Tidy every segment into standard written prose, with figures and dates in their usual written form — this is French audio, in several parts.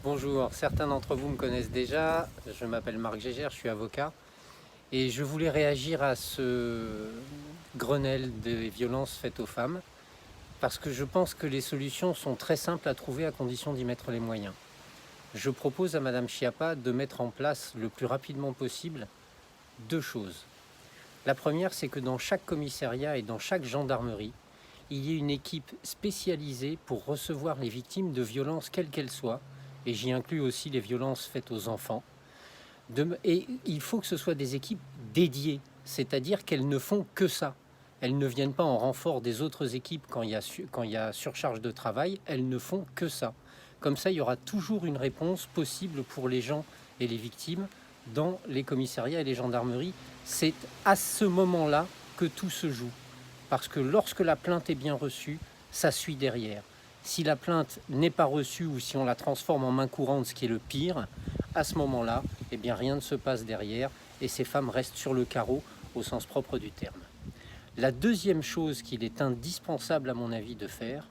Bonjour, certains d'entre vous me connaissent déjà, je m'appelle Marc Gégère, je suis avocat et je voulais réagir à ce Grenelle des violences faites aux femmes parce que je pense que les solutions sont très simples à trouver à condition d'y mettre les moyens. Je propose à Madame Schiappa de mettre en place le plus rapidement possible deux choses. La première, c'est que dans chaque commissariat et dans chaque gendarmerie, il y ait une équipe spécialisée pour recevoir les victimes de violences quelles qu'elles soient, et j'y inclus aussi les violences faites aux enfants. Et il faut que ce soit des équipes dédiées, c'est-à-dire qu'elles ne font que ça. Elles ne viennent pas en renfort des autres équipes quand il y a surcharge de travail, elles ne font que ça. Comme ça, il y aura toujours une réponse possible pour les gens et les victimes dans les commissariats et les gendarmeries. C'est à ce moment-là que tout se joue. Parce que lorsque la plainte est bien reçue, ça suit derrière. Si la plainte n'est pas reçue ou si on la transforme en main courante, ce qui est le pire, à ce moment-là, eh bien, rien ne se passe derrière et ces femmes restent sur le carreau au sens propre du terme. La deuxième chose qu'il est indispensable à mon avis de faire,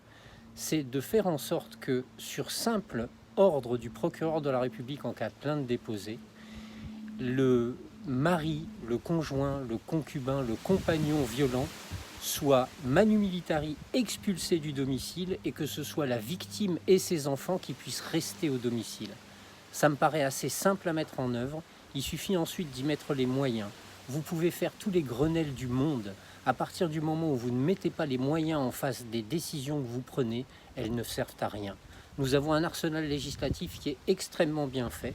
c'est de faire en sorte que sur simple ordre du procureur de la République en cas de plainte déposée, le mari, le conjoint, le concubin, le compagnon violent soit manu militari expulsé du domicile et que ce soit la victime et ses enfants qui puissent rester au domicile. Ça me paraît assez simple à mettre en œuvre, il suffit ensuite d'y mettre les moyens. Vous pouvez faire tous les Grenelles du monde. À partir du moment où vous ne mettez pas les moyens en face des décisions que vous prenez, elles ne servent à rien. Nous avons un arsenal législatif qui est extrêmement bien fait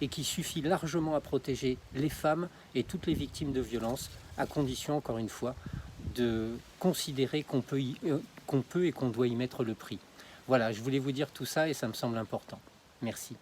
et qui suffit largement à protéger les femmes et toutes les victimes de violences, à condition, encore une fois, de considérer qu'on peut et qu'on doit y mettre le prix. Voilà, je voulais vous dire tout ça et ça me semble important. Merci.